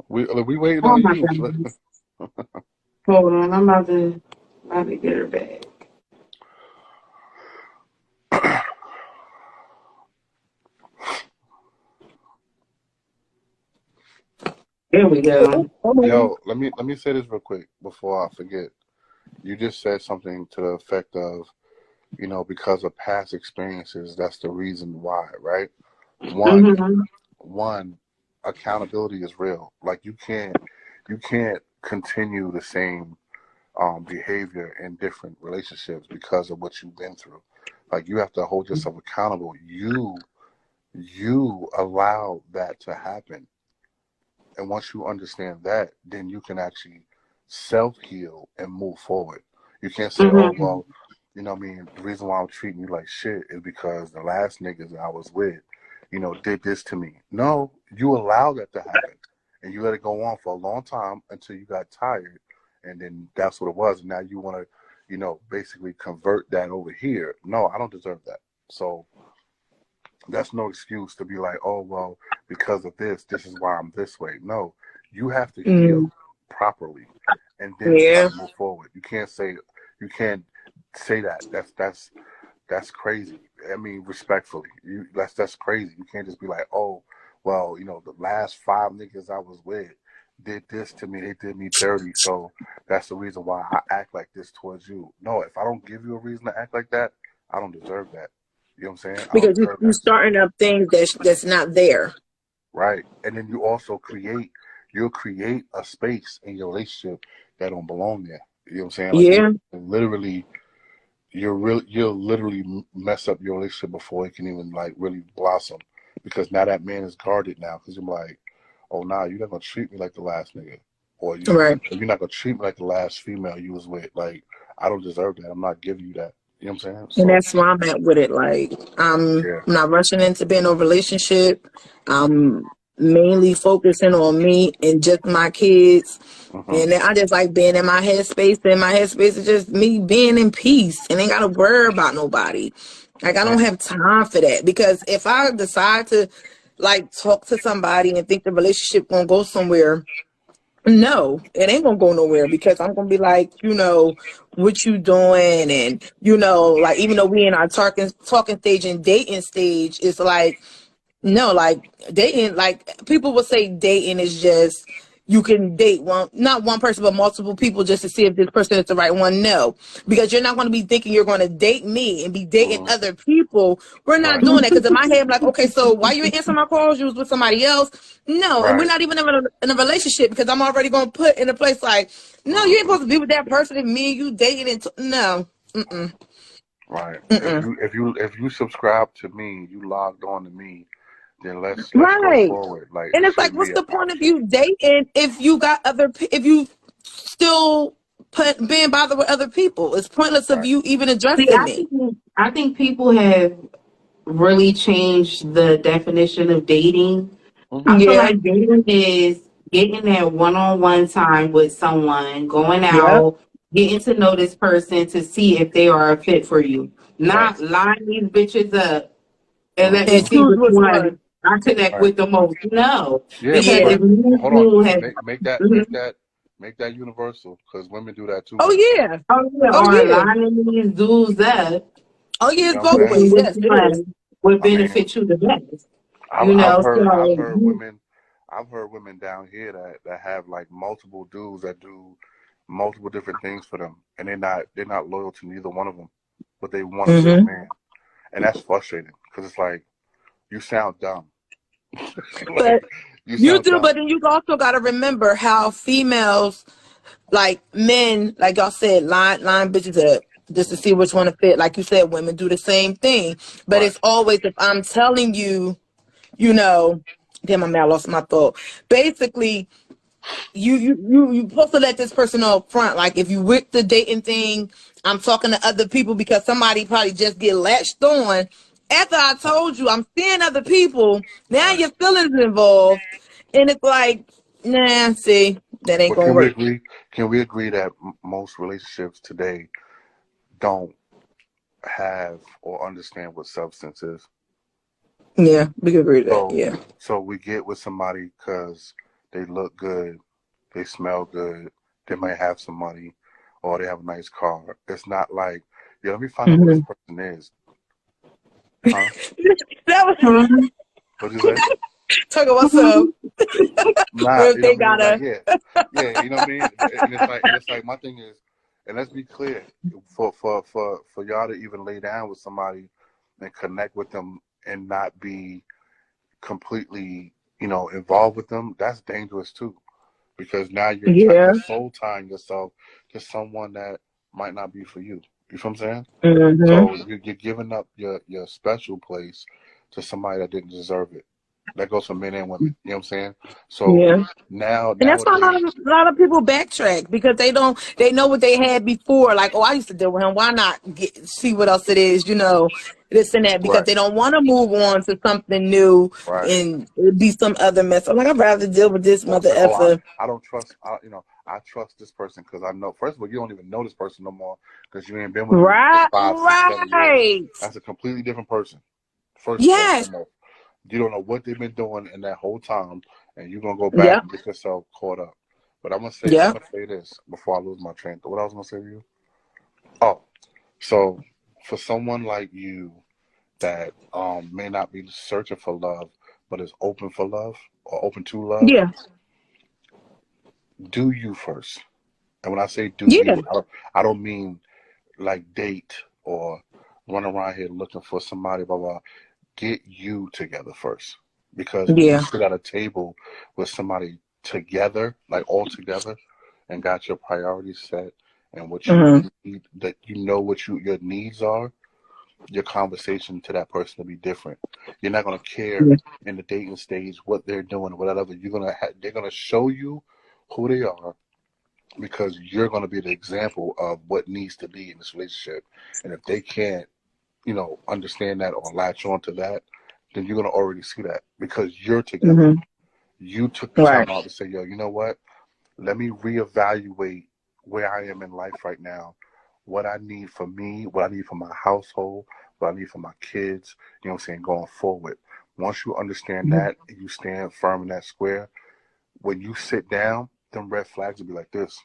We waiting Oh on my you. goodness. Hold on, I'm about to get her back. There we go. Yo, let me say this real quick before I forget. You just said something to the effect of, because of past experiences, that's the reason why, right? One, Mm-hmm. one, accountability is real. Like you can't continue the same behavior in different relationships because of what you've been through. Like you have to hold yourself accountable. You allow that to happen. And once you understand that, then you can actually self-heal and move forward. You can't say, oh, Mm-hmm. well, what I mean, the reason why I'm treating you like shit is because the last niggas that I was with, did this to me. No, you allow that to happen. And you let it go on for a long time until you got tired. And then that's what it was. And now you want to, basically convert that over here. No, I don't deserve that. So that's no excuse to be like, oh, well, because of this is why I'm this way. No, you have to Mm. heal properly, and then try Yeah. to move forward. You can't say that. That's crazy. I mean, respectfully, that's crazy. You can't just be like, oh, well, the last 5 niggas I was with did this to me. They did me dirty, so that's the reason why I act like this towards you. No, if I don't give you a reason to act like that, I don't deserve that. You know what I'm saying? I don't Because deserve you that. starting up things that's not there. Right. And then you also you'll create a space in your relationship that don't belong there. You know what I'm saying? Like Yeah. you'll literally mess up your relationship before it can even like really blossom, because now that man is guarded now, because you're like, oh, nah, you're not gonna treat me like the last nigga, or Right. you're not gonna treat me like the last female you was with. Like, I don't deserve that. I'm not giving you that. You know what I'm saying? And So that's where I'm at with it. Like, I'm yeah. not rushing into being in a relationship. I'm mainly focusing on me and just my kids. Hmm. And then I just like being in my headspace. And my headspace is just me being in peace and ain't got to worry about nobody. Like, I don't have time for that. Because if I decide to, like, talk to somebody and think the relationship going to go somewhere, no, it ain't gonna go nowhere, because I'm gonna be like, what you doing, and like, even though we in our talking stage and dating stage, it's like, no, like, dating, like, people will say dating is just, you can date not one person but multiple people just to see if this person is the right one. No, because you're not going to be thinking you're going to date me and be dating Hmm. other people. We're not Right. doing that, because in my head I'm like, okay, so why you ain't answer my calls? You was with somebody else. No, and we're Right. not even in a relationship, because I'm already going to put in a place like, no, you ain't Hmm. supposed to be with that person if me and you dating no. Mm-mm. Right. If Mm-mm. you subscribe to me, you logged on to me, then let's go Right. forward. Like, And it it's like, shouldn't what's be an the point of option. you dating if you got if you still being bothered with other people? It's pointless of Right. you even See, addressing me. I think people have really changed the definition of dating. Hmm. I feel Yeah. like dating is getting that one-on-one time with someone, going Yep. out, getting to know this person to see if they are a fit for you. Right. Not line these bitches up and let me And Hmm. see choose which which one one. I connect Right. with the most. No, Yeah, because Yeah. if but me and hold on. you have, Make Mhm. that universal, because women do that too Oh now. yeah. Oh yeah, Oh or yeah. lining these dudes up Oh yeah. You It's know what both I'm to saying? see ways. which Yes, it is. one would I mean, benefit you the best. I've You I've know, heard I've so heard women I've heard women down here that have like multiple dudes that do multiple different things for them, and they're not loyal to neither one of them, but they want a good Hmm. man, and that's frustrating, because it's like, you sound dumb. But Like, you you sound do. dumb. But then you also got to remember how females, like men, like y'all said, line bitches up. just to see which one to fit. Like you said, women do the same thing. But Right. it's always, if I'm telling you, you know, damn, I lost my thought. Basically, you supposed to let this person know up front. Like if you with the dating thing, I'm talking to other people because somebody probably just get latched on. After I told you I'm seeing other people, now Right. your feelings involved, and it's like, nah, see, that ain't But gonna can we work. agree? Can we agree that most relationships today don't have or understand what substance is? Yeah, we can agree to that. So, Yeah. so we get with somebody because they look good, they smell good, they might have some money, or they have a nice car. It's not like, yeah, let me find out who this Hmm. person is, huh? That was Mhm. What'd you say? talking about some. Nah, If you know they what I mean? Like, gotta, yeah, yeah, you know what I mean? And it's like my thing is, and let's be clear, for y'all to even lay down with somebody and connect with them and not be completely, involved with them, that's dangerous too. Because now yeah. you're soul tying yourself to someone that might not be for you. You know what I'm saying? Hmm. So you're giving up your special place to somebody that didn't deserve it. That goes for men and women. You know what I'm saying? So Yeah. And that's why nowadays, a lot of people backtrack because they know what they had before. Like, oh, I used to deal with him. Why not see what else it is, this and that, because right, they don't want to move on to something new right. and it be some other mess. I'm like, I'd rather deal with this Or mother say, oh, effer. I don't trust, I trust this person because I know. First of all, you don't even know this person no more because you ain't been with them for Right, 5, 6, 7 years. right. That's a completely different person. First and Yes. foremost. You don't know what they've been doing in that whole time, and you're gonna go back Yep. and get yourself caught up. But I'm Yep. gonna say this before I lose my train of thought. What I was gonna say to you? Oh, so for someone like you that may not be searching for love, but is open for love or open to love, Yeah. do you first. And when I say do Yeah. you, I don't mean like date or run around here looking for somebody, blah blah. Get you together first. Because when you Yeah. sit at a table with somebody together, like all together, and got your priorities set and what you Hmm. need, that you know what your needs are, your conversation to that person will be different. You're not gonna care Yeah. in the dating stage what they're doing, whatever. They're gonna show you who they are because you're gonna be the example of what needs to be in this relationship. And if they can't understand that or latch on to that, then you're gonna already see that because you're together. Hmm. You took the Right. time out to say, yo, you know what? Let me reevaluate where I am in life right now, what I need for me, what I need for my household, what I need for my kids, going forward. Once you understand that and you stand firm in that square, when you sit down, them red flags will be like this.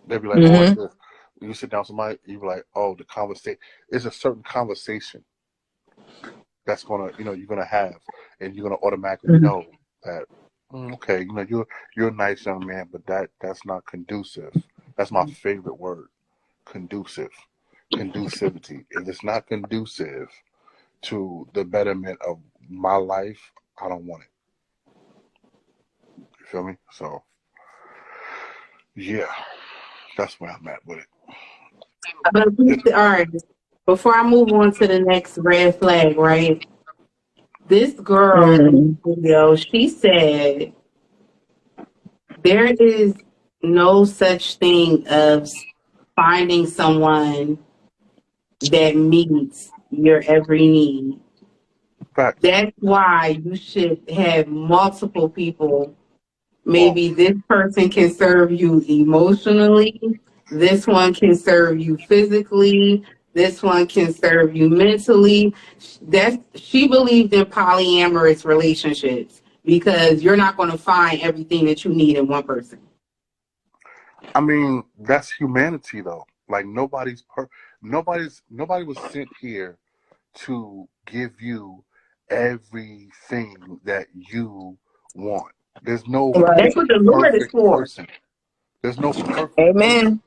They'll be like, oh, like Hmm. this. You sit down with somebody, you be like, oh, the conversation. It's a certain conversation that's you're gonna have, and you're gonna automatically Hmm. know that. Okay, you're a nice young man, but that's not conducive. That's my favorite word, conducive, conducivity. If it's not conducive to the betterment of my life, I don't want it. You feel me? So yeah, that's where I'm at with But it. all right, before I move on to the next red flag, right? This girl in Hmm. the video, she said there is no such thing as finding someone that meets your every need. Facts. That's why you should have multiple people. Pause. Maybe this person can serve you emotionally, this one can serve you physically, this one can serve you mentally. She believed in polyamorous relationships because you're not going to find everything that you need in one person. I mean, that's humanity though. Like nobody was sent here to give you everything that you want. There's no Right. That's what the Lord is perfect for. person. There's no perfect person. Amen.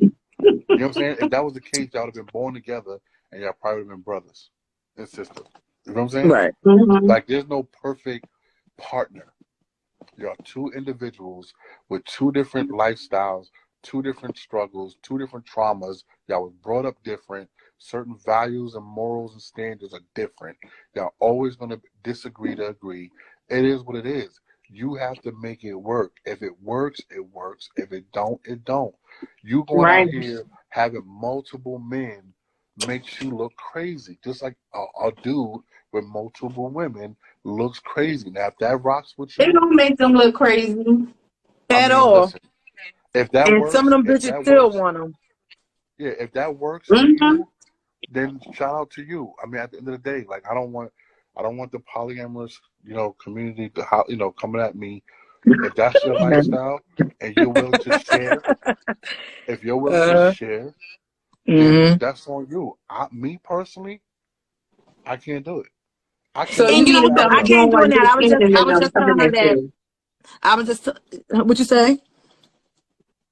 You know what I'm saying? If that was the case, y'all would have been born together and y'all probably would have been brothers and sisters. You know what I'm saying? Right. Mhm. Like there's no perfect partner. You're two individuals with two different lifestyles, two different struggles, two different traumas. Y'all was brought up different. Certain values and morals and standards are different. Y'all always going to disagree to agree. It is what it is. You have to make it work. If it works, it works. If it don't, it don't. You going Right. out here having multiple men makes you look crazy. Just like a dude with multiple women looks crazy. Now, if that rocks with It you, don't make them look crazy. I At mean, all. listen. If that And some of works, them bitches still want them. yeah, if that works for Mm-hmm. you, then shout out to you. I mean, at the end of the day, like I don't want the polyamorous, community to coming at me. If that's your lifestyle and you're willing to share, if you're willing to share, then Mm-hmm. that's on you. Me personally, I can't do it. I So cannot you And you know mean to what? tell imagine me I that. you don't can't do it want now. Nick Cannon I and was them just telling coming her at that. you? I was just. What you say?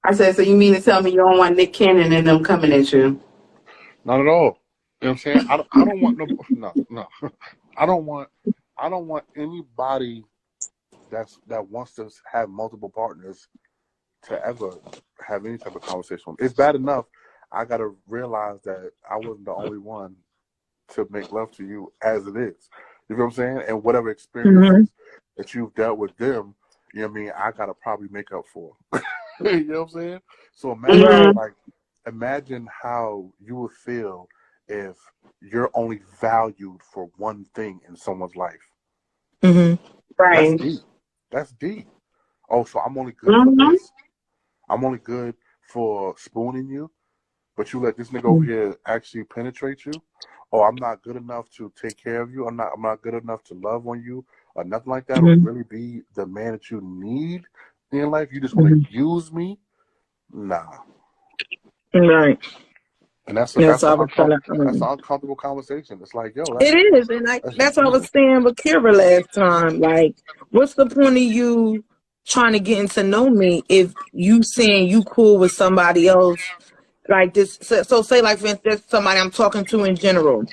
I said, so you mean to tell me you don't want Nick Cannon and them coming at you? Not at all. You know what I'm saying? I don't want no. I don't want anybody that wants to have multiple partners to ever have any type of conversation. It's bad enough I gotta realize that I wasn't the only one to make love to you as it is. You know what I'm saying? And whatever Mm-hmm. experiences that you've dealt with them, you know what I mean, I gotta probably make up for. You know what I'm saying? So Mm-hmm. imagine how you would feel if you're only valued for one thing in someone's life. Mm-hmm. That's Right. deep. That's deep. Oh, so I'm only good for Mm-hmm. this? I'm only good for spooning you, but you let this nigga over here actually penetrate you? Or I'm not good enough to take care of you. I'm not good enough to love on you or nothing like that, or Mm-hmm. really be the man that you need in your life. You just want Mm-hmm. to use me? Nah. Right. And that's That's what I was trying that's to. an uncomfortable conversation. It's like, yo, It is, and that's that's what I deep. was saying with Kira last time. Like, what's the point of you trying to get to know me if you saying you cool with somebody else? Like this, so say like for instance, somebody I'm talking to in general,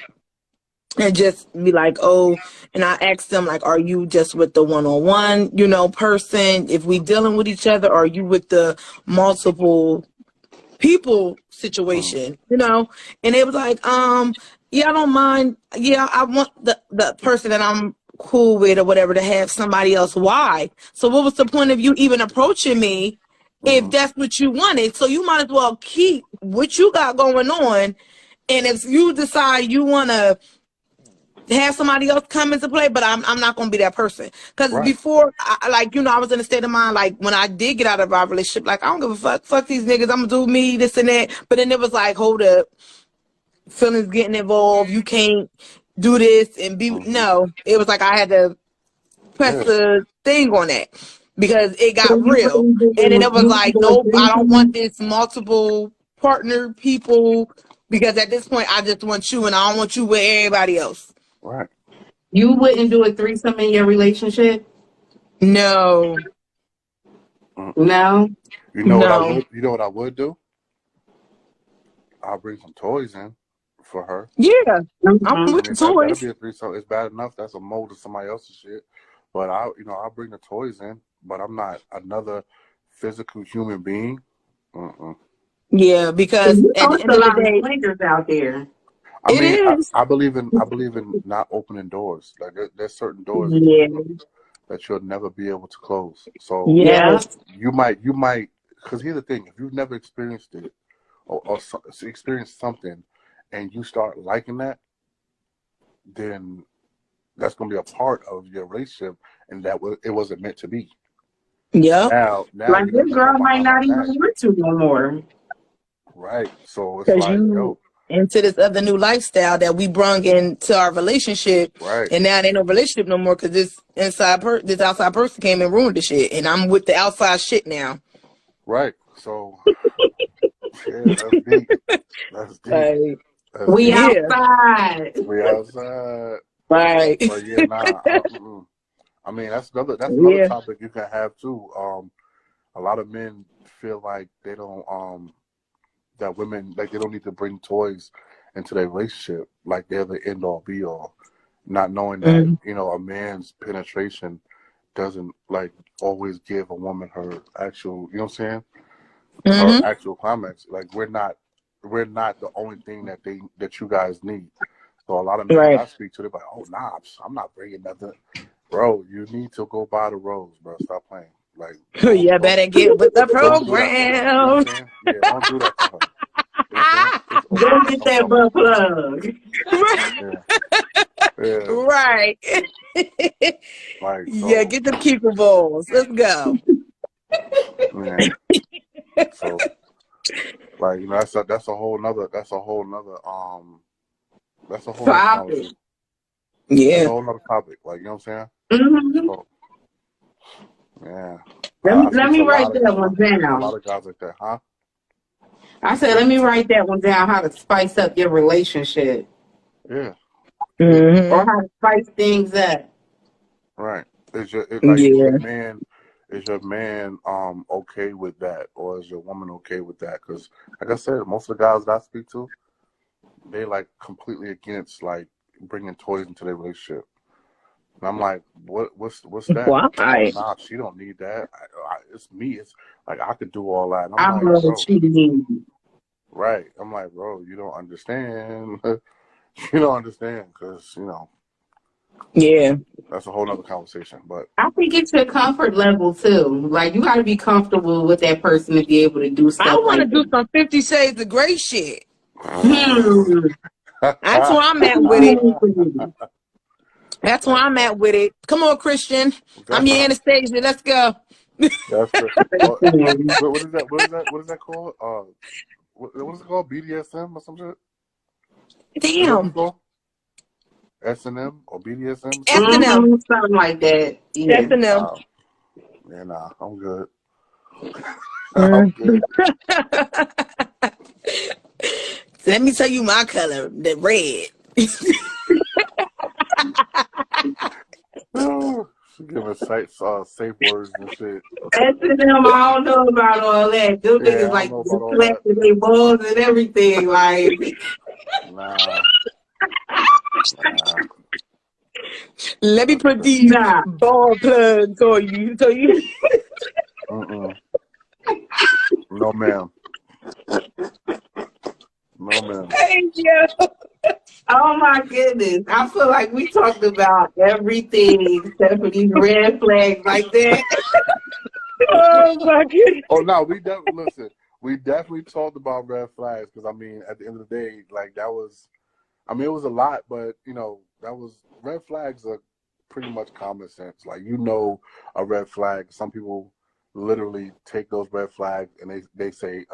and just be like, oh, and I ask them like, are you just with the one-on-one, person? If we dealing with each other, or are you with the multiple people Mm, situation, and it was like, yeah, I don't mind. Yeah, I want the person that I'm cool with or whatever to have somebody else. Why? So what was the point of you even approaching me if mm, that's what you wanted? So you might as well keep what you got going on. And if you decide you want to have somebody else come into play, but I'm not gonna be that person. Because right. before, I was in a state of mind like when I did get out of our relationship, like I don't give a fuck these niggas. I'm gonna do me, this and that. But then it was like, hold up, feelings getting involved. You can't do this and be Mm-hmm. no. It was like I had to press Yeah. the thing on that because it So got real. And then it was like, you nope, I don't want wouldn't this multiple partner people because at this point I just want you and I don't want you with everybody else. Right. do a threesome in your relationship? No. Mm-mm. No. You know what I No. would? You know what I would do? I'll bring some toys in for her. Yeah. I'm Mm-hmm. I with the mean, that'll toys. be a threesome. It's bad enough that's a mold of somebody else's shit, but I'll bring the toys in. But I'm not another physical human being. Mm-mm. Yeah, because You at know, the it's end a of the lot of day, swingers out there. I it mean, is. I believe in not opening doors. Like there's certain doors Yeah. that you'll never be able to close. So Yeah. Yes. you might, because here's the thing: if you've never experienced it or experienced something, and you start liking that, then that's going to be a part of your relationship, and it wasn't meant to be. Yep. Now Like you're this gonna go girl might behind my not even back, want to no more. right? So it's Because like, you yo, into this other new lifestyle that we brung into our relationship, right, and now it ain't no relationship no more because this outside person came and ruined the shit, and I'm with the outside shit now. right. So yeah, that's deep. That's deep. Like, That's We deep. yeah, outside. We outside, right, but yeah, nah. I mean, that's another yeah, topic you can have too. A lot of men feel like they don't that women like they don't need to bring toys into their relationship, like they're the end all be all, not knowing that mm, a man's penetration doesn't like always give a woman her actual, you know what I'm saying? her Mm-hmm. actual climax. Like we're not the only thing that you guys need. So a lot of men Right. I speak to, they're like, "Oh, nah, I'm not bringing nothing, bro. You need to go buy the rose, bro. Stop playing. Like, You better get with the don't do that to her. You know what I'm program. saying? Yeah, don't do that to her. You know what I'm saying? It's Go always get some that trouble. butt plug. Yeah, yeah. Right. Like Yeah, so, get the keeper balls. Let's go. yeah. So, like that's a whole nother Topic. conversation. That's Yeah. a whole nother topic. Like you know what I'm saying? Mm-hmm. So, yeah. I Let speak me to write that one a down. lot of guys like that, huh? I said, let me write that one down. How to spice up your relationship, Yeah, yeah. or Mm-hmm. how to spice things up. Right. Yeah. Is your man okay with that, or is your woman okay with that? Because like I said, most of the guys that I speak to, they like completely against like bringing toys into their relationship. And I'm like, what's that? Oh, Why? nah, she don't need that. It's me. It's like I could do all that. And I'm I'm like, really bro, cheating. right. I'm like, bro, you don't understand. You don't understand because Yeah. that's a whole nother conversation. But I think it's your comfort level too. Like you got to be comfortable with that person to be able to do I stuff want to like do that. some 50 Shades of Grey shit. Hmm. That's where I'm at with it. That's where I'm at with it. Come on, Christian. I'm your Anastasia. Let's go. That's the. What is that? What is that? What is that called? What is it called? BDSM or some shit? Is that what it's Damn. called? S&M or BDSM? S&M. Something like that. Yeah. S&M. Yeah, nah, I'm good. I'm Mm. good. Let me tell you my color, the red. She giving safe words and shit. S&M, I don't know about all that. Them Yeah, niggas I don't like know about all that. reflecting their balls and everything. Like, Nah. Let me put these nah. ball plugs on you. So you Mm-mm. No, ma'am. No, ma'am. hey, yo. Oh my goodness. I feel like we talked about everything except for these red flags like that. Oh my goodness. Oh no, listen. We definitely talked about red flags because I mean, at the end of the day, like that was. I mean, it was a lot, but that was red flags are pretty much common sense. Like a red flag. Some people literally take those red flags and they say,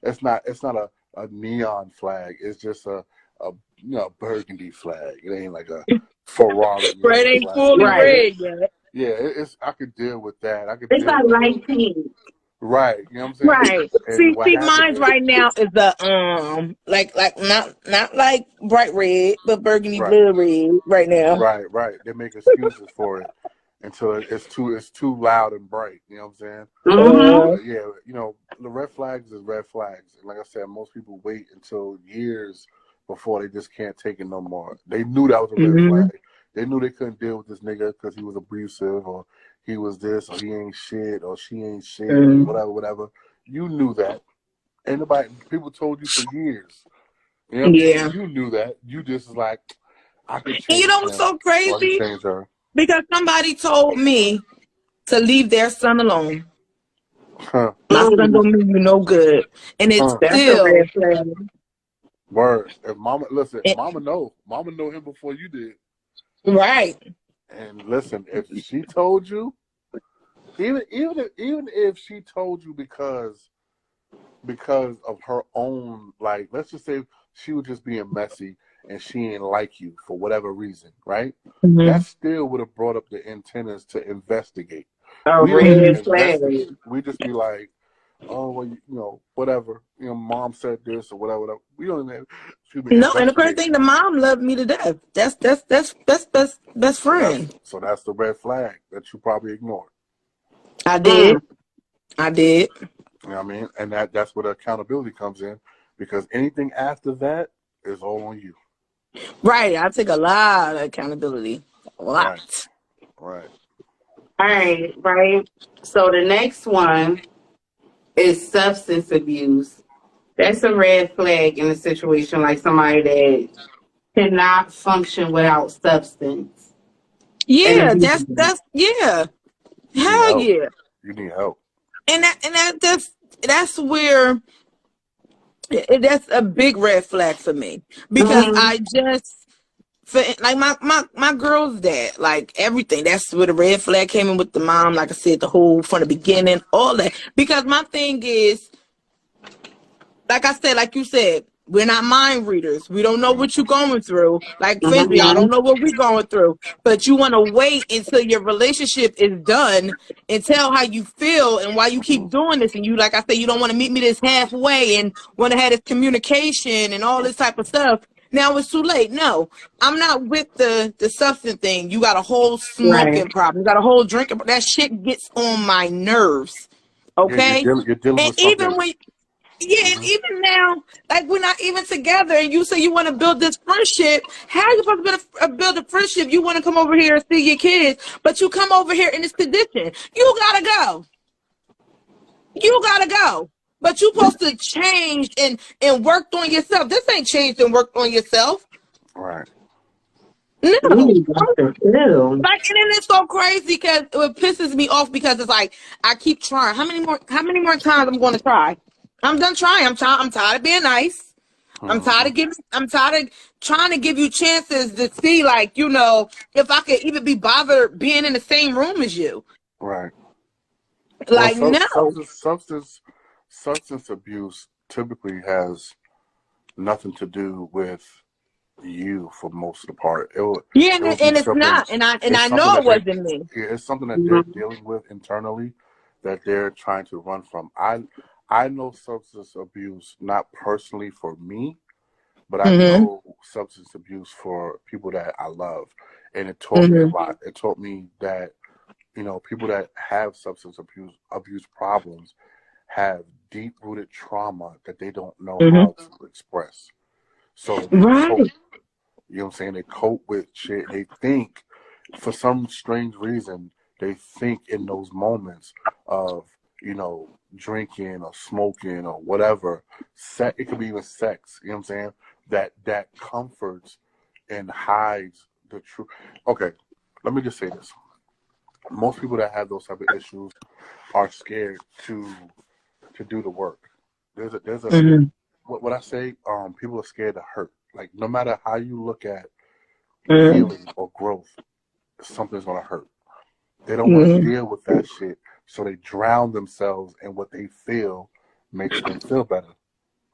it's not a neon flag. It's just a burgundy flag. It ain't like a Ferrari Red yellow ain't flag. fully Right. red yet. Yeah, I could deal with that. I could It's deal like with light pink. right. You know what I'm saying? Right. And what See, happened mine's is right now is the like not like bright red, but burgundy right. blood red right now. Right. They make excuses for it until it's too loud and bright. You know what I'm saying? Mm-hmm. Uh, But yeah, the red flags is red flags. And like I said, most people wait until years before they just can't take it no more. They knew that was a red mm-hmm. flag. They knew they couldn't deal with this nigga because he was abusive or he was this or he ain't shit or she ain't shit or Mm-hmm. whatever. You knew that. People told you for years. You know what I'm saying? Yeah. You knew that. You just was like, I could And you change know what's him so or he crazy? changed her. Because somebody told me to leave their son alone. Huh. My son don't mean you no good. And it's Huh. That's a still red flag. Word. If mama listen, it, mama know. Mama know him before you did. right. And listen, if she told you, even if she told you because of her own, like, let's just say she was just being messy and she ain't like you for whatever reason, right? Mm-hmm. That still would have brought up the antennas to investigate. A We don't even red flag. investigate. We just be like, oh well, whatever. Mom said this or whatever. We don't even No, and the crazy investigate. thing, the mom loved me to death. That's best So that's friend. so that's the red flag that you probably ignored. I did. Mm. I did. You know what I mean? And that's where the accountability comes in, because anything after that is all on you. Right. I take a lot of accountability. A lot. Right. Right. All right, right. So the next one is substance abuse. That's a red flag in a situation like somebody that cannot function without substance and Yeah, abuse. that's yeah. You need Hell help. yeah. You need help. That's where that's a big red flag for me because Mm-hmm. I just for like my girl's dad, like everything. That's where the red flag came in with the mom. Like I said, the whole from the beginning, all that. Because my thing is, like I said, like you said, we're not mind readers. We don't know what you're going through. Like Fenby, I Mm-hmm. don't know what we're going through. But you want to wait until your relationship is done and tell how you feel and why you keep doing this. And you, like I said, you don't want to meet me this halfway and want to have this communication and all this type of stuff. Now it's too late. No, I'm not with the substance thing. You got a whole Right. smoking problem. You got a whole drinking. That shit gets on my nerves. Yeah, you're Okay. dealing. You're dealing And with even something. when yeah, and Hmm. even now, like we're not even together, and you say you want to build this friendship. How are you supposed to build a friendship? You want to come over here and see your kids, but you come over here in this condition. You gotta go. You gotta go. But you supposed to change and work on yourself. This ain't changed and worked on yourself. Right. No. Ooh, Dr. Phil. Like, and then it's so crazy because it pisses me off because it's like I keep trying. How many more times I'm going to try? I'm done trying. I'm tired of being nice. Hmm. I'm tired of trying to give you chances to see, like, if I could even be bothered being in the same room as you. Right. Well, Like, no. substance abuse typically has nothing to do with you for most of the part. Yeah, It would be and it's something. not. And It's I something know that it they. wasn't me. Yeah, it's something that they're Mm-hmm. dealing with internally that they're trying to run from. I know substance abuse not personally for me, but I Mm-hmm. know substance abuse for people that I love, and it taught me a Mm-hmm. lot. It taught me that people that have substance abuse problems have deep rooted trauma that they don't know how Mm-hmm. to express. So they cope. Right. You know what I'm saying? They cope with shit. They think, for some strange reason, they think in those moments of, drinking or smoking or whatever. It could be even sex. You know what I'm saying? That comforts and hides the truth. Okay, let me just say this. Most people that have those type of issues are scared to do the work. There's a Mm-hmm. what I say. People are scared to hurt. Like, no matter how you look at Mm-hmm. healing or growth, something's gonna hurt. They don't want to Mm-hmm. deal with that shit, so they drown themselves in what they feel makes them feel better.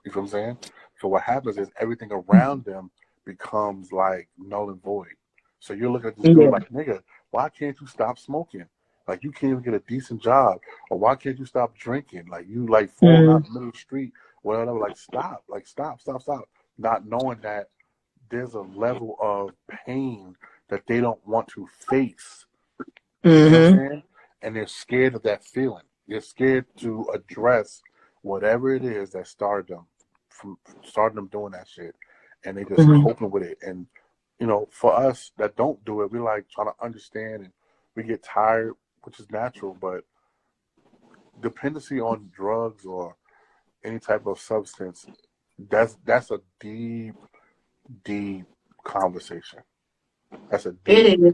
You know what I'm saying? So what happens is everything around them becomes like null and void. So you're looking at this dude Yeah. like, nigga, why can't you stop smoking? Like, you can't even get a decent job, or why can't you stop drinking? Like, you like falling out Mm-hmm. in the middle of the street, whatever. Like, stop, stop. Not knowing that there's a level of pain that they don't want to face. You know what I'm Mm-hmm. saying? And they're scared of that feeling. They're scared to address whatever it is that started them doing that shit. And they just Mm-hmm. coping with it. And, for us that don't do it, we like trying to understand, and we get tired, which is natural, but dependency on drugs or any type of substance, that's a deep, deep conversation. That's a deep It is.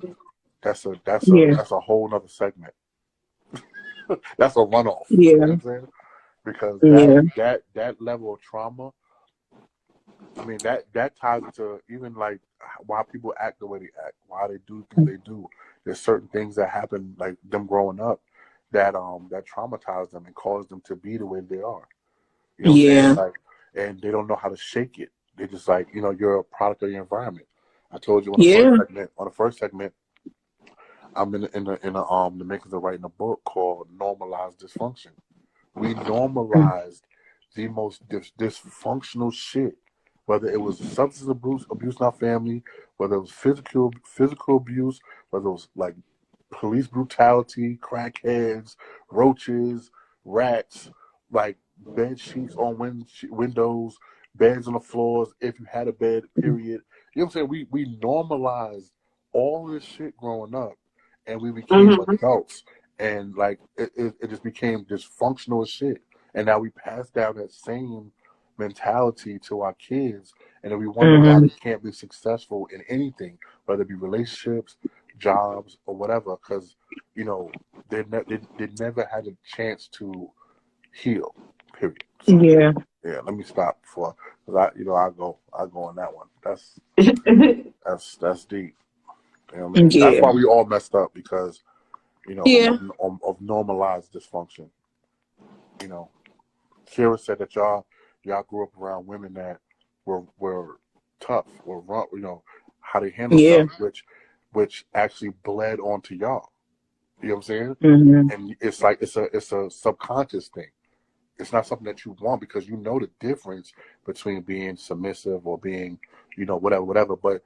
Yeah. that's a whole nother segment. That's a runoff. You know Yeah. what I'm saying? Because that Yeah. that that level of trauma, I mean, that ties into even like why people act the way they act, why they do things they do. There's certain things that happen, like them growing up, that traumatize them and cause them to be the way they are. You know what I'm saying? Yeah. Like, and they don't know how to shake it. They just like, you're a product of your environment. I told you Yeah. on the first segment, I'm in the makers of writing a book called Normalized Dysfunction. We normalized the most dysfunctional shit, whether it was substance abuse in our family, whether it was physical abuse, whether it was like police brutality, crackheads, roaches, rats, like bed sheets on windows, beds on the floors. If you had a bed, period. You know what I'm saying? We normalized all this shit growing up, and we became Mm-hmm. adults, and like it just became dysfunctional as shit. And now we pass down that same mentality to our kids, and then we wonder why they can't be successful in anything, whether it be relationships, jobs, or whatever, because, you know, they never had a chance to heal, period. So, Yeah. yeah, let me stop before, because I go on that one. That's deep. You know what I mean? That's Yeah. why we all messed up, because, you know, Yeah. of normalized dysfunction. You know, Kira said that y'all grew up around women that were tough, were rough, you know, how they handle Yeah. stuff, which actually bled onto y'all. You know what I'm saying? Mm-hmm. And it's like it's a subconscious thing. It's not something that you want, because you know the difference between being submissive or being, you know, whatever. But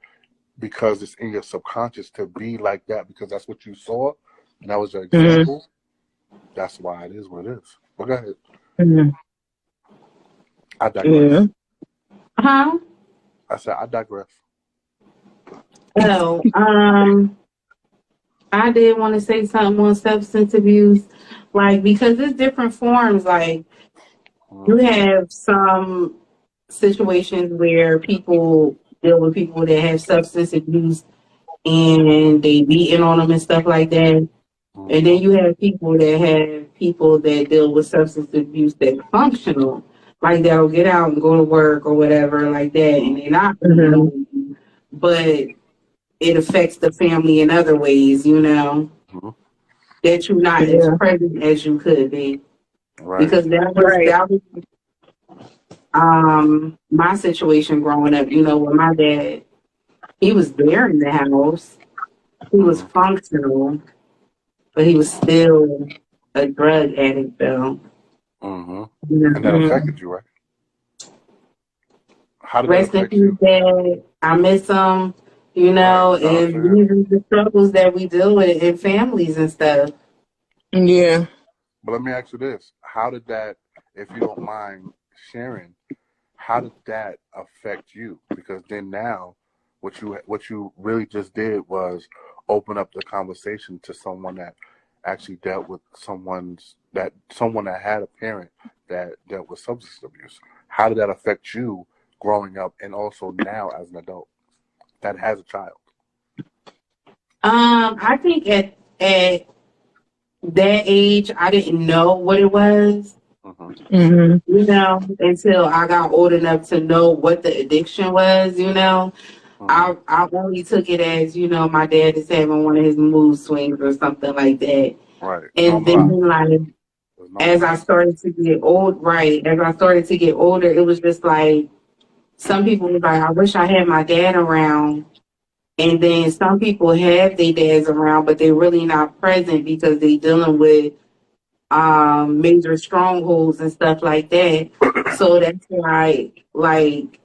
because it's in your subconscious to be like that, because that's what you saw, and that was your example, that's why it is what it is. But go ahead. Mm-hmm. I digress. Yeah. Huh? I said I digress. Oh, I did want to say something on substance abuse, like, because there's different forms. Like, you have some situations where people deal with people that have substance abuse and they beating on them and stuff like that. And then you have people that deal with substance abuse that's functional, like they'll get out and go to work or whatever like that, and they're not beating Mm-hmm. on you, but it affects the family in other ways, you know, Mm-hmm. that you're not as Yeah. present as you could be. Right. Because Right. that was my situation growing up, you know, with my dad. He was there in the house. He was Mm-hmm. functional, but he was still a drug addict though. Mm-hmm. And that Yeah. Mm-hmm. affected you, right? How did that Rest in affect peace, you? Dad. I miss him, you Right. know, Shout out and to him. these are the struggles that we deal with in families and stuff. Yeah. But let me ask you this: how did that, if you don't mind sharing, how did that affect you? Because then now, what you really just did was open up the conversation to someone that actually dealt with someone that had a parent that dealt with substance abuse. How did that affect you growing up, and also now as an adult that has a child? I think at that age, I didn't know what it was, Mm-hmm. Mm-hmm. you know, until I got old enough to know what the addiction was, you know. Mm-hmm. I only took it as, you know, my dad is having one of his mood swings or something like that. Right. And then, Normalized. like, It's as I normalized. started to get old, right, as I started to get older, it was just like, some people were like, I wish I had my dad around. And then some people have their dads around, but they're really not present because they're dealing with major strongholds and stuff like that. So that's why, like,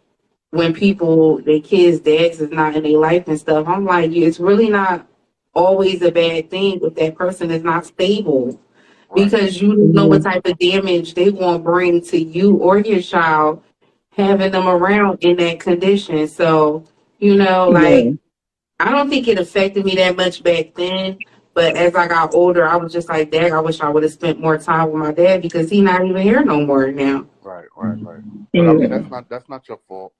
when people, their kids' dads is not in their life and stuff, I'm like, yeah, it's really not always a bad thing if that person is not stable, Right. because you don't know what type of damage they going to bring to you or your child having them around in that condition. So, you know, Yeah. like, I don't think it affected me that much back then. But as I got older, I was just like, Dad, I wish I would have spent more time with my dad because he's not even here no more now. Right. Right. Right. But I mean, Yeah. that's not your fault.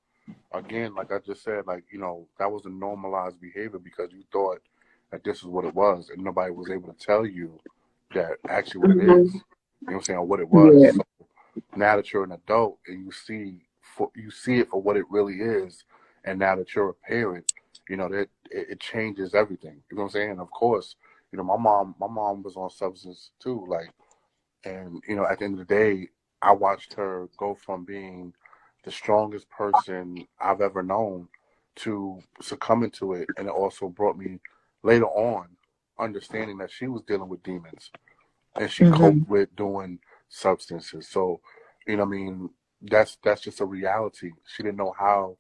Again, like I just said, like, you know, that was a normalized behavior because you thought that this is what it was, and nobody was able to tell you that actually what it is. Mhm. You know what I'm saying? Or what it was. Yeah. So now that you're an adult and you see it for what it really is, and now that you're a parent, you know that it changes everything. You know what I'm saying? Of course, you know my mom was on substance too, like, and you know at the end of the day, I watched her go from being the strongest person I've ever known to succumbing to it, and it also brought me later on understanding that she was dealing with demons and she Mm-hmm. coped with doing substances. So, you know, what I mean, that's just a reality. She didn't know how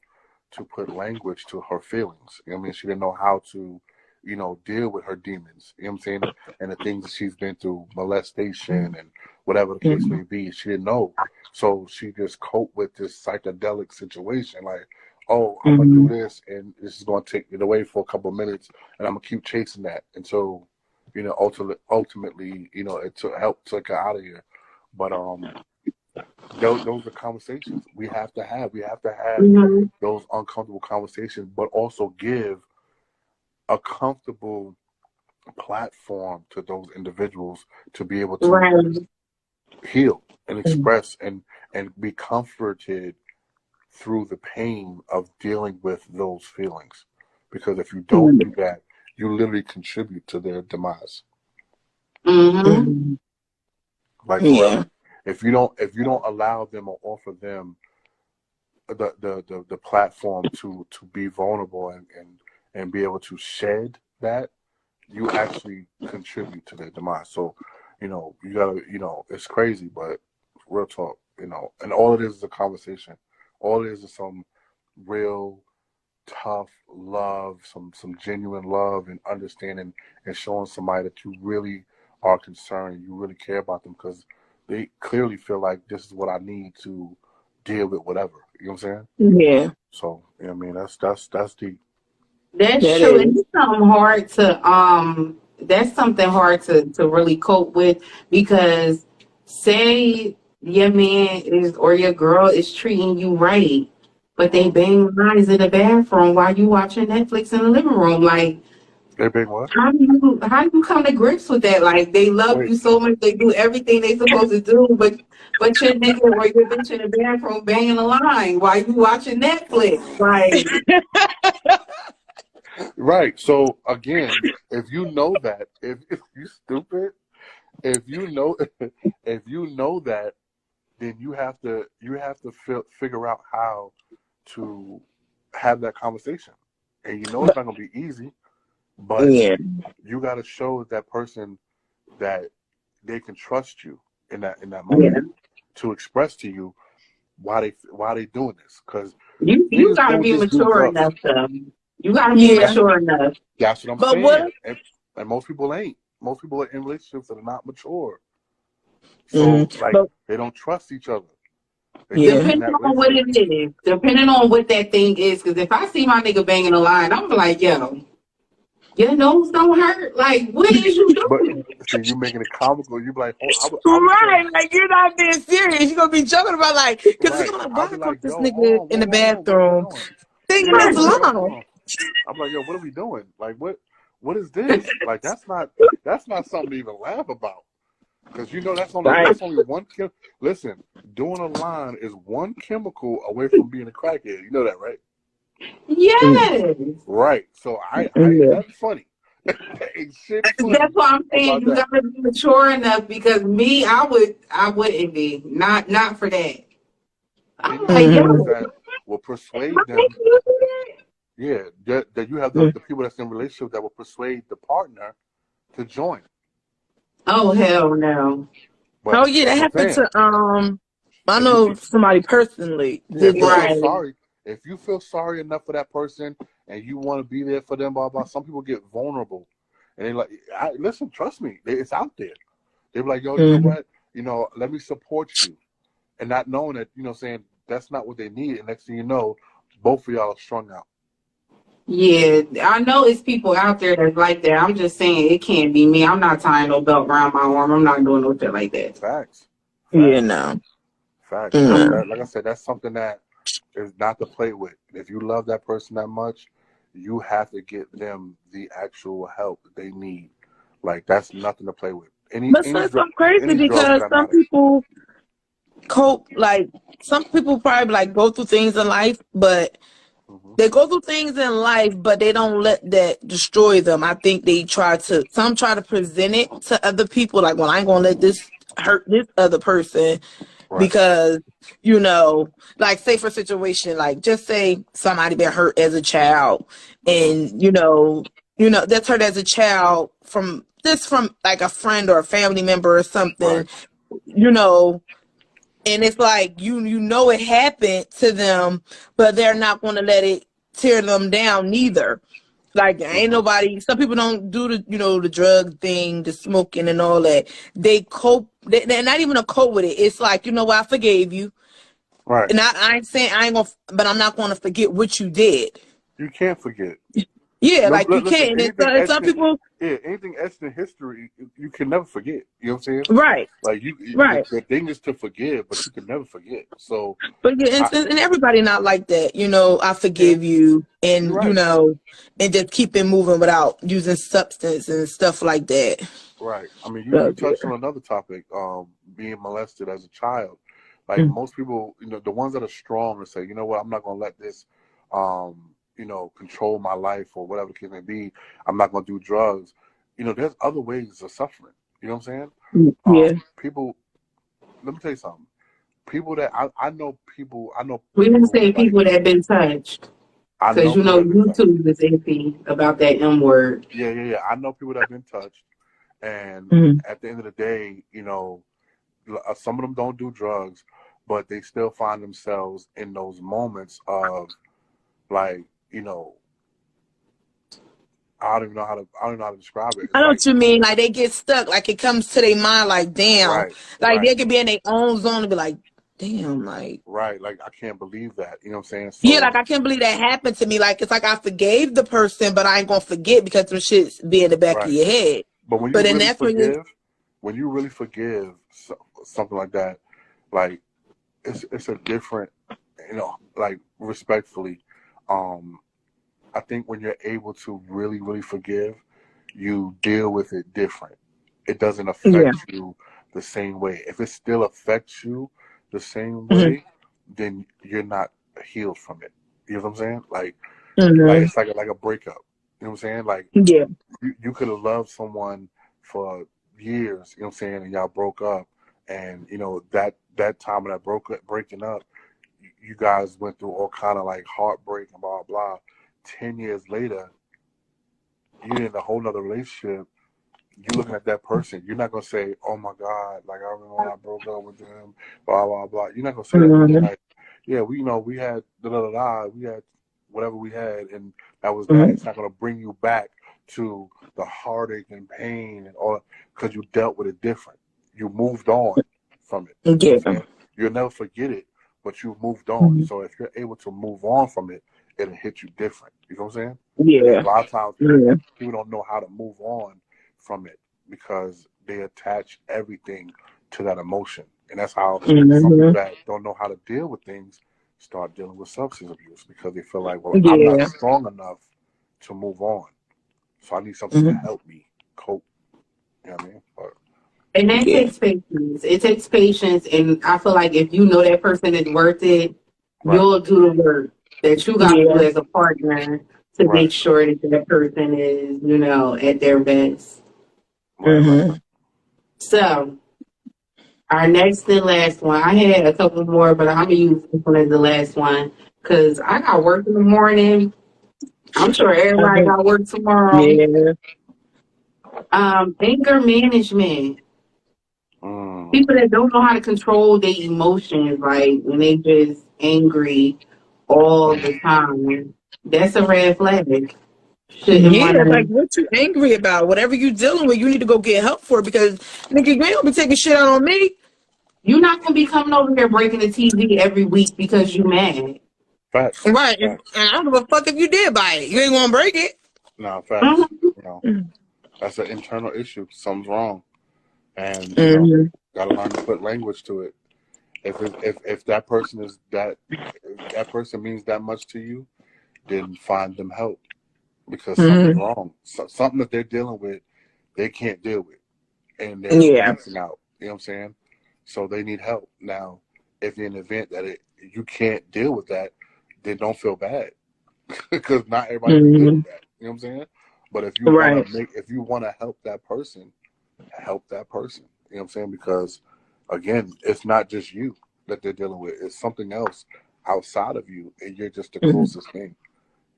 to put language to her feelings. You know what I mean? She didn't know how to, you know, deal with her demons. You know what I'm saying? And the things that she's been through, molestation and whatever the case Mm-hmm. may be, she didn't know. So she just coped with this psychedelic situation, like, oh, I'm gonna do Mm-hmm. this, and this is gonna take it away for a couple of minutes, and I'm gonna keep chasing that until, you know, ultimately, you know, it took help took her out of here. But those are conversations we have to have. We have to have Mm-hmm. those uncomfortable conversations, but also give a comfortable platform to those individuals to be able to Right. heal and express and be comforted through the pain of dealing with those feelings. Because if you don't do that, you literally contribute to their demise. Mm-hmm. Like for real. If you don't allow them or offer them the platform to be vulnerable and be able to shed that, you actually contribute to their demise. So, you gotta, it's crazy, but real talk, and all it is a conversation. All it is some real tough love, some genuine love and understanding, and showing somebody that you really are concerned and you really care about them, because they clearly feel like this is what I need to deal with whatever. You know what I'm saying? Yeah. So, I mean, that's deep. That's That true. is. And that's something hard to really cope with, because say your man is or your girl is treating you right, but they bang lines in the bathroom while you watching Netflix in the living room. Like, They big what? how do you come to grips with that? Like, they love Wait, you so much, they do everything they supposed to do, but your nigga or your bitch in the bathroom banging a line while you watching Netflix. Like, right. So again, if you know that, if you stupid, if you know if you know that, then you have to figure out how to have that conversation. And it's not gonna be easy, but Yeah. you got to show that person that they can trust you in that Yeah. moment to express to you why they doing this, because you niggas gotta don't be just do mature drugs. enough, though. You gotta be Yeah. mature enough. That's what I'm But what? saying. And most people ain't. Most people are in relationships that are not mature. So, Mm, like, but they don't trust each other. They just yeah. in Depending that on what relationship. it is, depending on what that thing is. Because if I see my nigga banging a line, I'm like, yo, your nose don't hurt. Like, what is you But doing? see, you making it comical. You be like, oh, I would say, Right, like you're not being serious. You're gonna be joking about like, because it's right. gonna be like, I'll why be the fuck like, this yo, hold nigga on, in whoa, the whoa, whoa, what are we bathroom doing? singing Yeah, this like, yo, hold line? on. I'm like, yo, what are we doing? Like, what is this? Like, that's not something to even laugh about. Because Right. that's only one listen, doing a line is one chemical away from being a crackhead. You know that, right? Mm, Yes. Right. So I ain't yeah. nothing funny. Ain't shit That's funny why I'm saying about you that. gotta be mature enough, because me, I wouldn't be. Not for that. Then I'm you have like, the yo, ones Mm-hmm. that will am I persuade them. making you do that? Yeah, that you have the people that's in relationship that will persuade the partner to join. Oh, hell no. But Oh yeah, that that's what I'm happened saying. to I If you know somebody personally Yeah, did that. Right. if you feel sorry enough for that person and you want to be there for them, blah blah. Some people get vulnerable, and they like, listen, trust me, it's out there. They're like, yo, you know Mm-hmm. what? Let me support you, and not knowing that, saying that's not what they need, and next thing you know, both of y'all are strung out. Yeah, I know it's people out there that's like that. I'm just saying it can't be me. I'm not tying no belt around my arm. I'm not doing no shit like that. Facts, Yeah, facts, no. facts. No. Like I said, that's something that is not to play with. If you love that person that much, you have to get them the actual help that they need. Like, that's nothing to play with. But so it's so crazy Any drug for because that matter. some people probably like go through things in life, but Mm-hmm. they go through things in life, but they don't let that destroy them. I think some try to present it to other people like, well, I ain't gonna let this hurt this other person Right. because, like say for a situation, like just say somebody been hurt as a child Mm-hmm. and, that's hurt as a child from like a friend or a family member or Right. something, you know, and it's like it happened to them, but they're not going to let it tear them down neither. Like ain't Mm-hmm. nobody. Some people don't do the drug thing, the smoking and all that. They cope. They're not even a cope with it. It's like, you know what, I forgave you, Right. and I ain't saying I ain't gonna, but I'm not going to forget what you did. You can't forget. Yeah, like you Listen, can't. anything And etched some in, people, yeah, anything etched in history, you can never forget. You know what I'm saying? right, Like right. the thing is to forgive, but you can never forget. So, But yeah, I, and everybody not like that. I yeah, forgive you, you're and right. and just keep it moving without using substance and stuff like that. Right. I mean, you So touched yeah. on another topic, being molested as a child. Like Mm. most people, the ones that are strong and say, you know what, I'm not gonna let this, control my life or whatever the case may be. I'm not gonna do drugs. There's other ways of suffering. You know what I'm saying? Yeah. People. Let me tell you something. People that I know people. I know We didn't people say like people that have been touched. I Because know people that have been touched. YouTube is iffy about that M word. Yeah. I know people that have been touched, and Mm. at the end of the day, some of them don't do drugs, but they still find themselves in those moments of like, I don't know how to describe it. I It's know like, what you mean. Like they get stuck. Like it comes to their mind. Like damn. right, Like right, they could be in their own zone and be like, damn. Like right. Like I can't believe that. You know what I'm saying? yeah. So Like I can't believe that happened to me. Like it's like I forgave the person, but I ain't gonna forget because some shit's be in the back of right. your head. But But then that's when you. when you really forgive something like that, like it's a different, like respectfully, um, I think when you're able to really, really forgive, you deal with it different. It doesn't Yeah. affect you the same way. If it still affects you the same Hmm. way, then you're not healed from it. You know what I'm saying? Like Hmm. it's like a breakup. You know what I'm saying? Like Yeah. you could have loved someone for years, you know what I'm saying, and y'all broke up, and that time of that breaking up, you guys went through all kind of like heartbreak and blah blah. 10 years later, you're in a whole nother relationship. You looking at that person, you're not gonna say, "Oh my God," like I remember when I broke up with them, blah blah blah. You're not gonna say that. You're gonna be Hmm. like, "Yeah, we had da da da da, we had whatever we had, and that was that." Hmm. It's not gonna bring you back to the heartache and pain and all because you dealt with it different. You moved on from it. You know what I'm Yeah. saying? You'll never forget it, but you moved on. Hmm. So if you're able to move on from it, it'll hit you different. You know what I'm saying? And Yeah. a lot of times Yeah. people don't know how to move on from it because they attach everything to that emotion. And that's how some people Hmm. that don't know how to deal with things start dealing with substance abuse because they feel like, well, I'm not Yeah. strong enough to move on. So I need something to Hmm. help me cope. You know what I mean? But, And that Yeah. takes patience. It takes patience. And I feel like if you know that person is worth it, right, you'll do the work that you got to do Yeah. as a partner to right, make sure that that person is, at their best. right. Hmm. So, our next and last one, I had a couple more, but I'm going to use this one as the last one because I got work in the morning. I'm sure everybody got work tomorrow. Yeah. Anger management. Mm. People that don't know how to control their emotions, like when they just angry all the time, that's a red flag. Shouldn't Yeah, want like to. what you angry about? Whatever you dealing with, you need to go get help for it because nigga, you ain't gonna be taking shit out on me. You're not gonna be coming over here breaking the TV every week because you mad. Facts, Right. And facts. I don't give a fuck if you did buy it. You ain't gonna break it. No, facts. Mhm. That's an internal issue. Something's wrong. And, Mm-hmm. gotta learn to put language to it. If that person is that if that person means that much to you, then find them help because something's Mm-hmm. wrong. Something that they're dealing with, they can't deal with, and they're Yeah. releasing out. You know what I'm saying? So they need help. Now, if in the event that you can't deal with that, then don't feel bad because not everybody can deal Mm-hmm. with that. You know what I'm saying? But Right. if you wanna help that person. You know what I'm saying? Because again, it's not just you that they're dealing with. It's something else outside of you, and you're just the Mm-hmm. closest thing.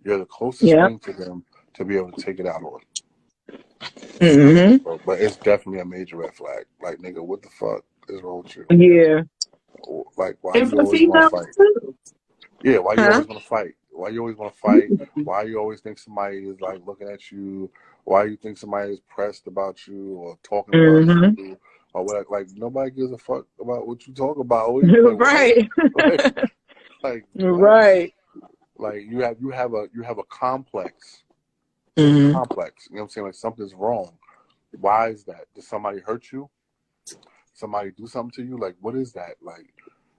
You're the closest Yeah. thing to them to be able to take it out on. Mm-hmm. But it's definitely a major red flag. Like, nigga, what the fuck is wrong with you? Yeah. Like, why And you for always want to females fight? too. Yeah, why you Huh? always want to fight? Why you always want to fight? Why you always think somebody is like looking at you? Why you think somebody is pressed about you or talking about Mm-hmm. you or what? Like nobody gives a fuck about what you talk about. Like what? Right. Like like what? Right. Like you have a complex It's Mm-hmm. complex. You know what I'm saying? Like something's wrong. Why is that? Did somebody hurt you? Somebody do something to you? Like, what is that? Like,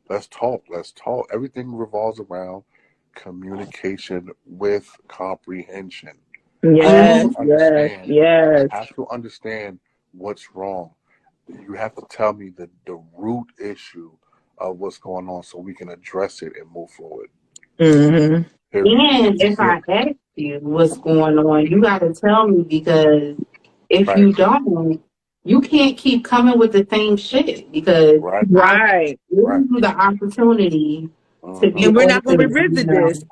let's talk. Let's talk. Everything revolves around communication with comprehension. I have Yes, to yes, understand. yes. I have to understand what's wrong. You have to tell me the root issue of what's going on so we can address it and move forward. Mm-hmm. Period. And You if I can't. ask you what's going on, you got to tell me, because if Right. you don't, you can't keep coming with the same shit, because Right. I've Right. Right. given you the opportunity to be And Mm-hmm. we're not open going to and revisit this.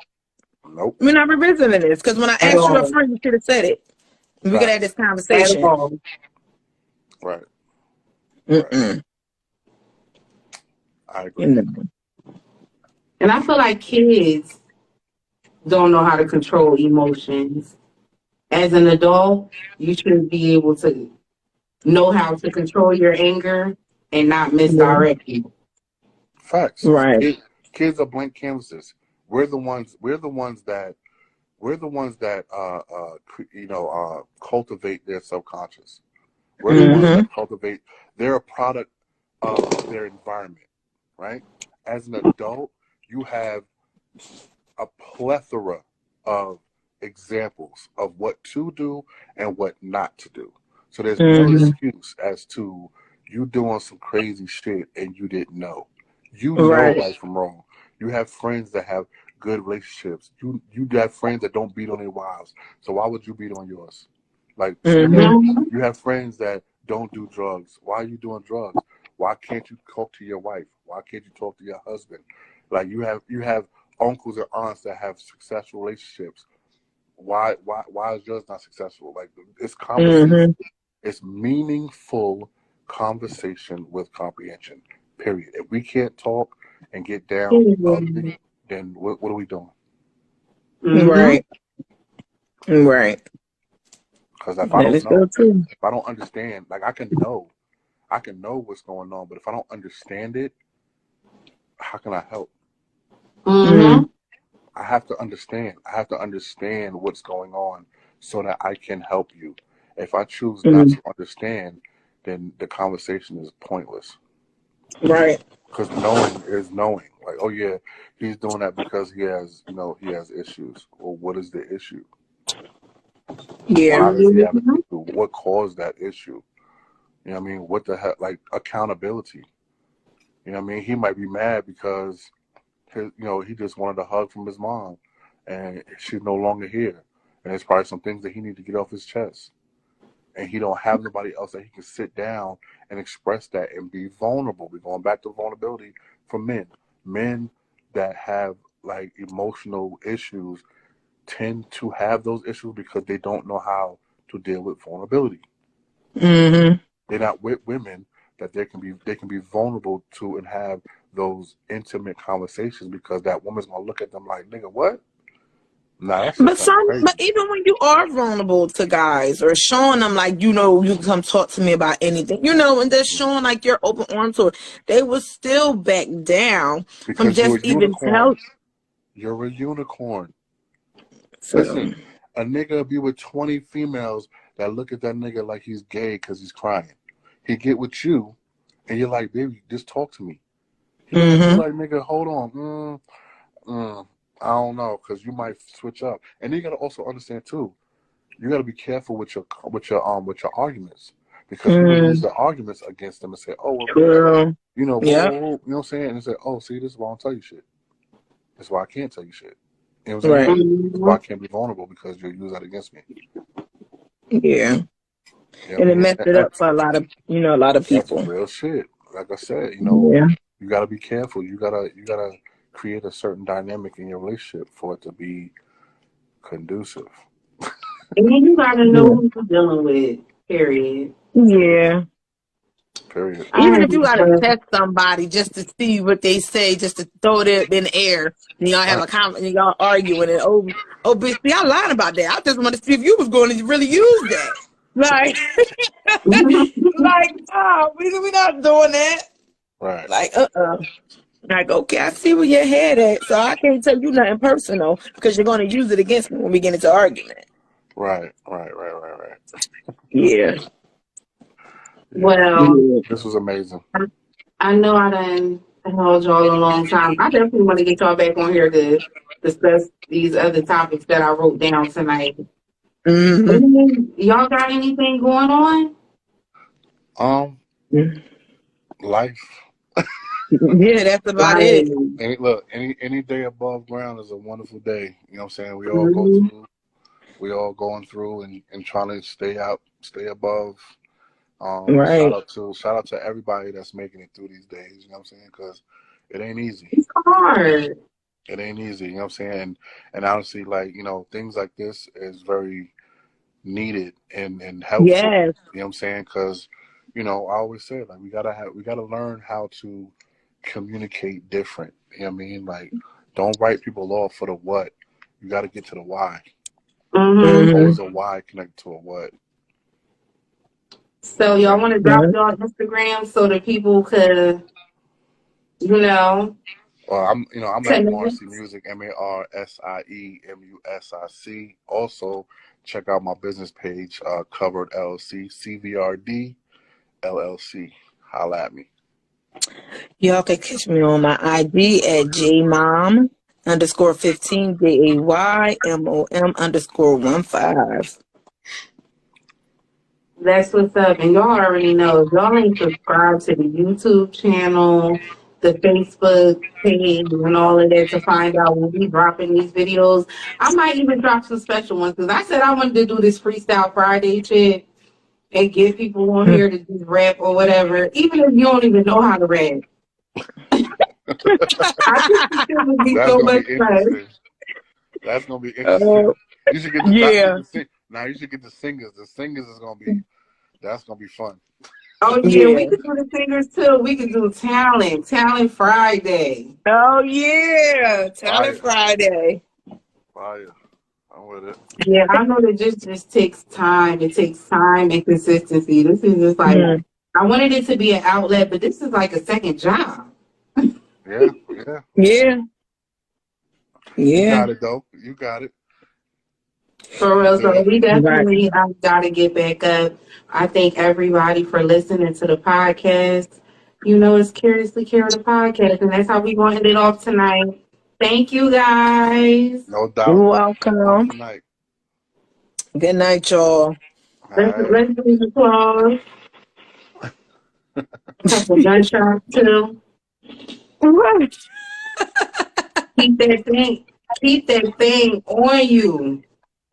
Nope. We're not revisiting this because when I at asked you up all, front, you should have said it. We could have this Facts. at conversation. all. Right. Right. Mm-mm. I agree. You know. And I feel like kids don't know how to control emotions. As an adult, you should be able to know how to control your anger and not Yeah. misdirect you. Facts. Right. Kids are blank canvases. We're the ones. Cultivate their subconscious. We're the ones Mm-hmm. that cultivate. They're a product of their environment, right? As an adult, you have a plethora of examples of what to do and what not to do. So there's no Mm-hmm. excuse as to you doing some crazy shit and you didn't know. You know Right. right from wrong. You have friends that have good relationships. You got friends that don't beat on their wives. So why would you beat on yours? Like Mm-hmm. seriously. Mhm. You have friends that don't do drugs. Why are you doing drugs? Why can't you talk to your wife? Why can't you talk to your husband? Like you have uncles and aunts that have successful relationships. Why is yours not successful? Like it's conversation. Mm-hmm. It's meaningful conversation with comprehension. Period. If we can't talk and get down ugly, then what are we doing? Mhm. Right. Right. Because if I That don't is so know, true. if I don't understand, like I can know what's going on, but if I don't understand it, how can I help? Mm. Mhm. I have to understand. I have to understand what's going on so that I can help you. If I choose not Mm. to understand, then the conversation is pointless. Right. Because knowing is knowing. Like, oh yeah, he's doing that because he has issues. Well, what is the issue? Yeah. Why does he have an Mhm. issue? What caused that issue? You know what I mean? What the heck? Like accountability. You know what I mean? He might be mad because he just wanted a hug from his mom, and she's no longer here, and there's probably some things that he needs to get off his chest, and he don't have nobody else that he can sit down and express that and be vulnerable. We're going back to vulnerability for men that have like emotional issues tend to have those issues because they don't know how to deal with vulnerability. Mm-hmm. They're not with women that they can be vulnerable to and have those intimate conversations because that woman's gonna look at them like, nigga, what? Nah, that shit sounds But crazy. even when you are vulnerable to guys or showing them like, you can come talk to me about anything, and they're showing like your open arms to it, they will still back down from Because you're just a even unicorn. You're a unicorn. so Listen, a nigga be with 20 females that look at that nigga like he's gay because he's crying. He get with you, and you're like, baby, just talk to me. He look at you mm-hmm. like, nigga, hold on. I don't know, because you might switch up. And you gotta also understand too. You gotta be careful with your arguments because you can use Mm, the arguments against them and say, oh well, baby, true. whoa, whoa, Yep. whoa, you know what I'm saying? And say, oh, see, this is why I don't tell you shit. That's why I can't tell you shit. You know what I'm saying? Right. That's why I Mhm. can't be vulnerable because you'll use that against me. Yeah. You know what And I it mean? messed it up for a lot of That's people. real shit. Like I said, Yeah. you gotta be careful. You gotta create a certain dynamic in your relationship for it to be conducive. And then you gotta know Yeah. who you're dealing with. Period. Yeah. Period. I Even ain't if you gotta but test somebody just to see what they say, just to throw it in the air, and y'all have Right. a comment and y'all arguing and bitch, see, I lied about that. I just want to see if you was going to really use that. Like, we not doing that. Right. Like, Like, okay, I see where your head at, so I can't tell you nothing personal because you're going to use it against me when we get into argument. Right. Yeah. Well, Yeah. This was amazing. I know I done held y'all a long time. I definitely want to get y'all back on here to discuss these other topics that I wrote down tonight. Mm-hmm. Y'all got anything going on? Um, life. Yeah, that's about Like, it. Any day above ground is a wonderful day. You know what I'm saying? mhm. We all going through and trying to stay above. Right. Shout out to everybody that's making it through these days. You know what I'm saying? Because it ain't easy. It's hard. It ain't easy. You know what I'm saying? And honestly, like, you know, things like this is very needed and helpful. Yes. You know what I'm saying? Because, you know, I always say, like, we gotta learn how to communicate different. You know what I mean? Like, don't write people off for the what. You got to get to the why. There's Mm-hmm. always Mm-hmm. a why connected to a what. So y'all want to drop Yeah. y'all Instagram so that people could, you know, Well, I'm at connect? Marcy Music, MarSiemusic. Also, check out my business page, Covered LLC, CVRD LLC. Holla at me. Y'all can catch me on my IG at jmom underscore 15 JAYMOM _15. That's what's up. And y'all already know, if y'all ain't subscribed to the YouTube channel, the Facebook page, and all of that to find out when we dropping these videos. I might even drop some special ones because I said I wanted to do this Freestyle Friday shit and get people on here to do rap or whatever, even if you don't even know how to rap. I think this shit would be That's so gonna be much fun. interesting. That's gonna be interesting. Oh, You should get yeah. the sing. Now you should get the singers. The singers is gonna be that's gonna be fun. Oh yeah, we Yeah. could do the singers too. We could do Talent Friday. Oh, yeah. Talent Fire, Friday. fire. I'm with it. Yeah, I know that just takes time. It takes time and consistency. This is just like Mm. I wanted it to be an outlet, but this is like a second job. Yeah. Yeah. You Yeah. got it though. You got it. For You real. So good. we Right. definitely gotta get back up. I thank everybody for listening to the podcast. You know, it's Curiously Care the podcast, and that's how we gonna end it off tonight. Thank you guys. No You're doubt. welcome. Wonderful night. Good night, y'all. All Let's right. do the applause. Couple gunshots too. Right. Keep that thing. Keep that thing on you.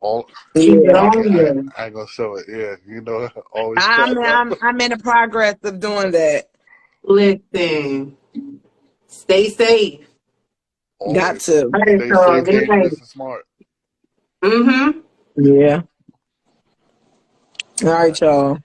All Keep it Yeah. on you. I ain't gonna show it. Yeah, you know, always I'm crack up. I'm I'm in the progress of doing that. Listen. Stay safe. Got Always to. All right, stay so safe, good night. dangerous, and smart. Mm-hmm. Yeah. All right, y'all.